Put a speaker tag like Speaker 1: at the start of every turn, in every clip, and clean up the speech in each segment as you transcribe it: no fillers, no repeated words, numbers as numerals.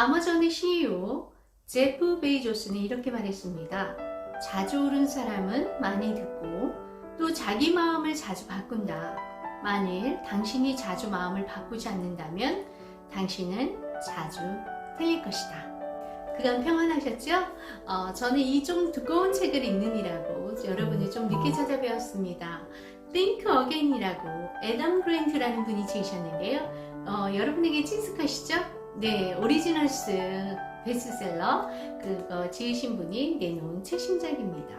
Speaker 1: 아마존의 CEO 제프 베이조스는 이렇게 말했습니다. 자주 오른 사람은 많이 듣고 또 자기 마음을 자주 바꾼다. 만일 당신이 자주 마음을 바꾸지 않는다면 당신은 자주 틀릴 것이다. 그간 평안하셨죠? 저는 이 좀 두꺼운 책을 읽느니라고 여러분을 좀 늦게 찾아뵈었습니다. Think Again이라고 애덤 그랜트라는 분이 지으셨는데요. 여러분에게 친숙하시죠? 네, 오리지널스 베스트셀러 그거 지으신 분이 내놓은 책 신작입니다.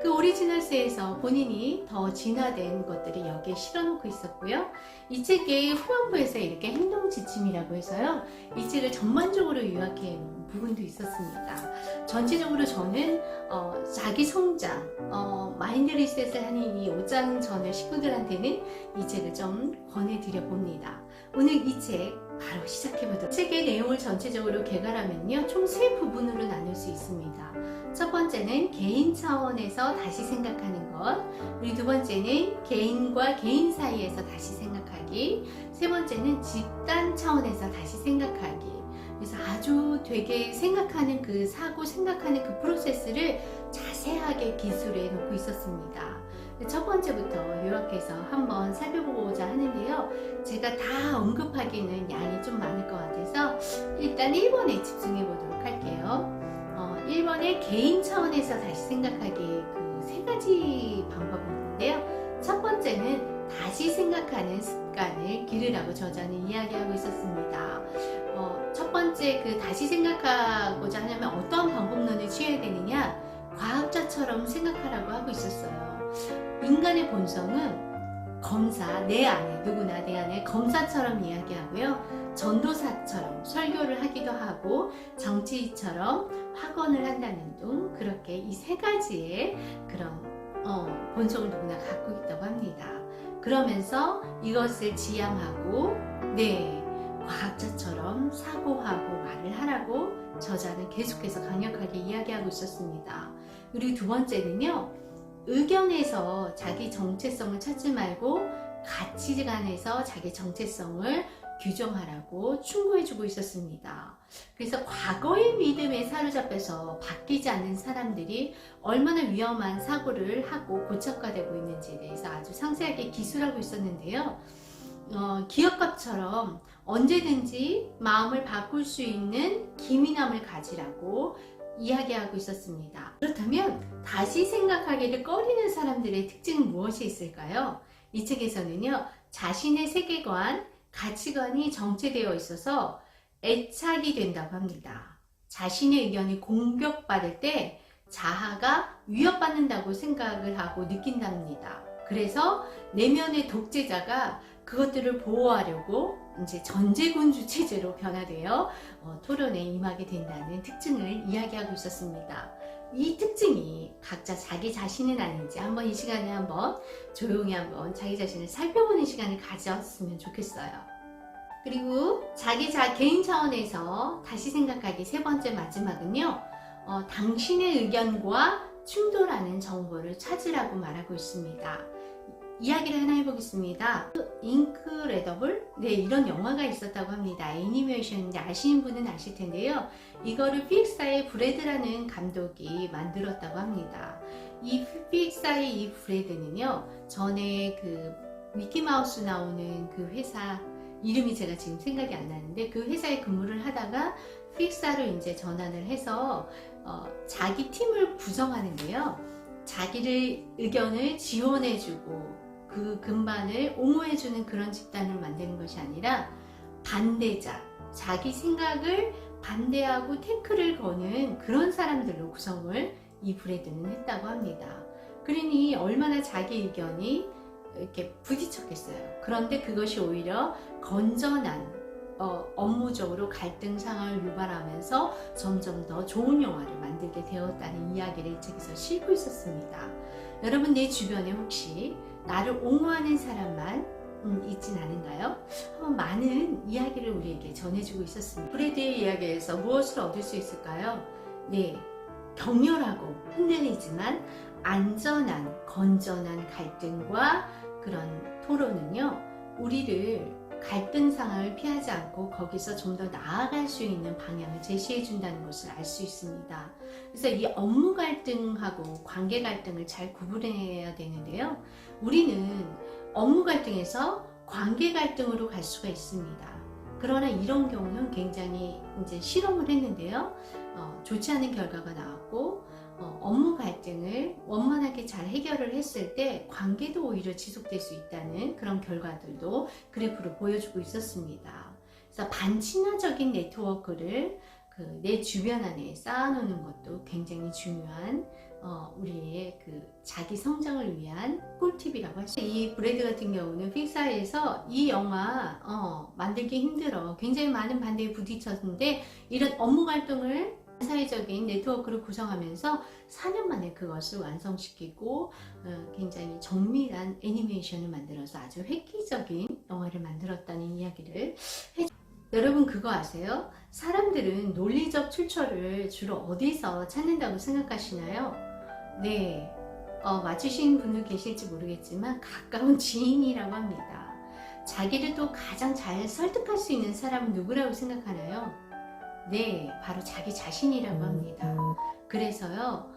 Speaker 1: 그 오리지널스에서 본인이 더 진화된 것들을 여기에 실어놓고 있었고요. 이 책의 후반부에서 이렇게 행동 지침이라고 해서요. 이 책을 전반적으로 요약해 놓은 부분도 있었습니다. 전체적으로 저는 자기 성장, 마인드 리셋을 하는 이 5장 전의 식구들한테는 이 책을 좀 권해드려 봅니다. 오늘 이 책 바로 시작해보도록. 책의 내용을 전체적으로 개괄하면요, 총 3부분으로 나눌 수 있습니다. 첫 번째는 개인 차원에서 다시 생각하는 것, 그리고 두 번째는 개인과 개인 사이에서 다시 생각하기, 세 번째는 집단 차원에서 다시 생각하기. 그래서 아주 되게 생각하는 그 사고 생각하는 그 프로세스를 자세하게 기술해 놓고 있었습니다. 첫 번째부터 요약해서 한번 살펴보고자 하는데요. 제가 다 언급하기는 양이 좀 많을 것 같아서 일단 1번에 집중해 보도록 할게요. 1번에 개인 차원에서 다시 생각하기 그 세 가지 방법이 있는데요. 첫 번째는 다시 생각하는 습관을 기르라고 저자는 이야기하고 있었습니다. 첫 번째 그 다시 생각하고자 하려면 어떠한 방법론을 취해야 되느냐, 과학자처럼 생각하라고 하고 있었어요. 인간의 본성은 검사, 내 안에, 누구나 내 안에 검사처럼 이야기하고요. 전도사처럼 설교를 하기도 하고 정치인처럼 확언을 한다는 등 그렇게 이 세 가지의 그런 본성을 누구나 갖고 있다고 합니다. 그러면서 이것을 지향하고 과학자처럼 사고하고 말을 하라고 저자는 계속해서 강력하게 이야기하고 있었습니다. 그리고 두 번째는요, 의견에서 자기 정체성을 찾지 말고 가치관에서 자기 정체성을 규정하라고 충고해주고 있었습니다. 그래서 과거의 믿음에 사로잡혀서 바뀌지 않는 사람들이 얼마나 위험한 사고를 하고 고착화되고 있는지에 대해서 아주 상세하게 기술하고 있었는데요. 기업가처럼 언제든지 마음을 바꿀 수 있는 기민함을 가지라고 이야기하고 있었습니다. 그렇다면 다시 생각하기를 꺼리는 사람들의 특징은 무엇이 있을까요? 이 책에서는요, 자신의 세계관, 가치관이 정체되어 있어서 애착이 된다고 합니다. 자신의 의견이 공격받을 때 자아가 위협받는다고 생각을 하고 느낀답니다. 그래서 내면의 독재자가 그것들을 보호하려고 이제 전제군주 체제로 변화되어 토론에 임하게 된다는 특징을 이야기하고 있었습니다. 이 특징이 각자 자기 자신은 아닌지 한번 이 시간에 한번 조용히 한번 자기 자신을 살펴보는 시간을 가졌으면 좋겠어요. 그리고 자기 개인 차원에서 다시 생각하기 세 번째 마지막은요, 당신의 의견과 충돌하는 정보를 찾으라고 말하고 있습니다. 이야기를 하나 해보겠습니다. 잉크레더블? 이런 영화가 있었다고 합니다. 애니메이션인데 아시는 분은 아실 텐데요. 이거를 픽사의 브래드라는 감독이 만들었다고 합니다. 이 픽사의 이 브래드는요, 전에 그 미키마우스 나오는 그 회사 이름이 제가 지금 생각이 안 나는데 그 회사에 근무를 하다가 픽사로 이제 전환을 해서 자기 팀을 구성하는데요. 자기를 의견을 지원해주고 그 근반을 옹호해주는 그런 집단을 만드는 것이 아니라 반대자, 자기 생각을 반대하고 태클을 거는 그런 사람들로 구성을 이 브래드는 했다고 합니다. 그러니 얼마나 자기 의견이 이렇게 부딪혔겠어요. 그런데 그것이 오히려 건전한 업무적으로 갈등 상황을 유발하면서 점점 더 좋은 영화를 만들게 되었다는 이야기를 이 책에서 싣고 있었습니다. 여러분, 내 주변에 혹시 나를 옹호하는 사람만 있진 않은가요? 많은 이야기를 우리에게 전해주고 있었습니다. 브래드의 이야기에서 무엇을 얻을 수 있을까요? 격렬하고 흔들리지만 안전한, 건전한 갈등과 그런 토론은요, 우리를 갈등 상황을 피하지 않고 거기서 좀 더 나아갈 수 있는 방향을 제시해 준다는 것을 알 수 있습니다. 그래서 이 업무 갈등하고 관계 갈등을 잘 구분해야 되는데요. 우리는 업무 갈등에서 관계 갈등으로 갈 수가 있습니다. 그러나 이런 경우는 굉장히 이제 실험을 했는데요. 좋지 않은 결과가 나왔고, 업무 갈등을 원만하게 잘 해결을 했을 때 관계도 오히려 지속될 수 있다는 그런 결과들도 그래프로 보여주고 있었습니다. 그래서 반친화적인 네트워크를 내 주변 안에 쌓아놓는 것도 굉장히 중요한 우리의 자기 성장을 위한 꿀팁이라고 할 수 있어요. 이 브래드 같은 경우는 픽사에서 이 영화 만들기 힘들어 굉장히 많은 반대에 부딪혔는데 이런 업무 갈등을 사회적인 네트워크를 구성하면서 4년 만에 그것을 완성시키고 굉장히 정밀한 애니메이션을 만들어서 아주 획기적인 영화를 만들었다는 이야기를 해줍니다. 여러분 그거 아세요? 사람들은 논리적 출처를 주로 어디서 찾는다고 생각하시나요? 네, 맞추신 분도 계실지 모르겠지만 가까운 지인이라고 합니다. 자기를 또 가장 잘 설득할 수 있는 사람은 누구라고 생각하나요? 네, 바로 자기 자신이라고 합니다. 그래서요,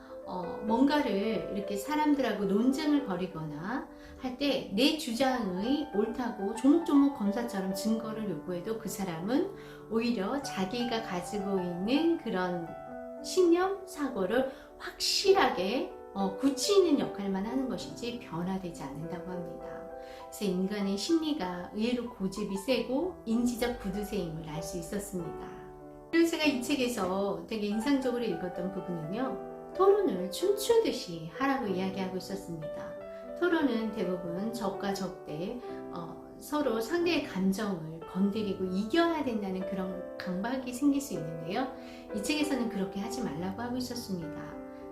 Speaker 1: 뭔가를 이렇게 사람들하고 논쟁을 벌이거나 할 때 내 주장의 옳다고 조목조목 검사처럼 증거를 요구해도 그 사람은 오히려 자기가 가지고 있는 그런 신념, 사고를 확실하게 굳히는 역할만 하는 것이지 변화되지 않는다고 합니다. 그래서 인간의 심리가 의외로 고집이 세고 인지적 구두쇠임을 알 수 있었습니다. 그리고 제가 이 책에서 되게 인상적으로 읽었던 부분은요, 토론을 춤추듯이 하라고 이야기하고 있었습니다. 토론은 대부분 적과 적대, 서로 상대의 감정을 건드리고 이겨야 된다는 그런 강박이 생길 수 있는데요. 이 책에서는 그렇게 하지 말라고 하고 있었습니다.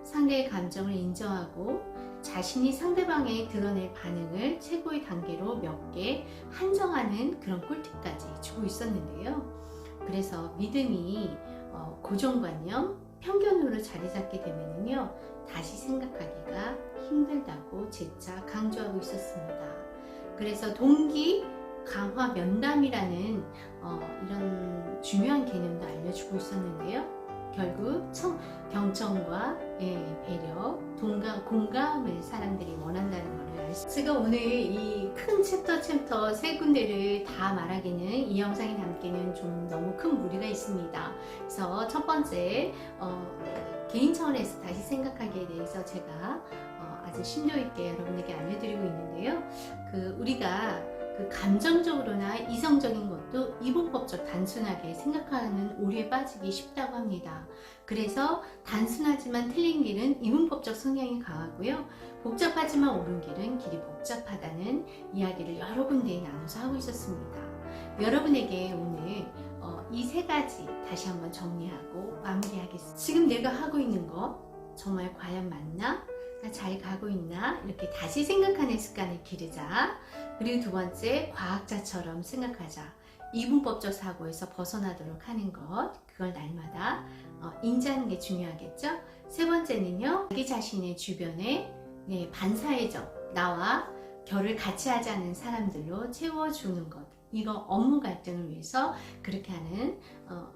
Speaker 1: 상대의 감정을 인정하고 자신이 상대방에 드러낼 반응을 최고의 단계로 몇 개 한정하는 그런 꿀팁까지 주고 있었는데요. 그래서 믿음이 고정관념, 편견으로 자리 잡게 되면요 다시 생각하기가 힘들다고 재차 강조하고 있었습니다. 그래서 동기 강화 면담이라는 이런 중요한 개념도 알려주고 있었는데요. 결국 경청과 배려, 공감을 사람들이 원한다는 것을 알 수 있습니다. 제가 오늘 이 큰 챕터 세 군데를 다 말하기는 이 영상에 담기는 좀 너무 큰 무리가 있습니다. 그래서 첫 번째 개인 차원에서 다시 생각하기에 대해서 제가 아주 심도 있게 여러분에게 알려드리고 있는데요. 우리가 감정적으로나 이성적인 것도 이분법적 단순하게 생각하는 오류에 빠지기 쉽다고 합니다. 그래서 단순하지만 틀린 길은 이분법적 성향이 강하고요. 복잡하지만 옳은 길은 길이 복잡하다는 이야기를 여러 군데에 나눠서 하고 있었습니다. 여러분에게 오늘 이 세 가지 다시 한번 정리하고 마무리하겠습니다. 지금 내가 하고 있는 거 정말 과연 맞나? 잘 가고 있나? 이렇게 다시 생각하는 습관을 기르자. 그리고 두 번째, 과학자처럼 생각하자. 이분법적 사고에서 벗어나도록 하는 것, 그걸 날마다 인지하는 게 중요하겠죠? 세 번째는요, 자기 자신의 주변에 반사회적, 나와 결을 같이 하지 않는 사람들로 채워주는 것. 이거 업무 갈등을 위해서 그렇게 하는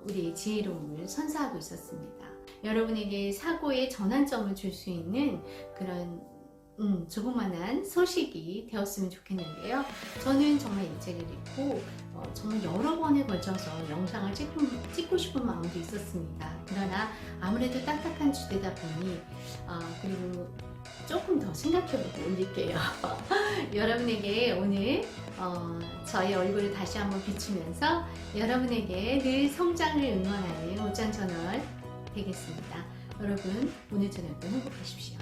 Speaker 1: 우리의 지혜로움을 선사하고 있었습니다. 여러분에게 사고의 전환점을 줄 수 있는 그런 조그만한 소식이 되었으면 좋겠는데요. 저는 정말 이 책을 읽고 정말 여러 번에 걸쳐서 영상을 찍고 싶은 마음도 있었습니다. 그러나 아무래도 딱딱한 주제다 보니 그리고 조금 더 생각해보고 올릴게요. 여러분에게 오늘 저의 얼굴을 다시 한번 비추면서 여러분에게 늘 성장을 응원하는 오짠 채널 되겠습니다. 여러분 오늘 저녁도 행복하십시오.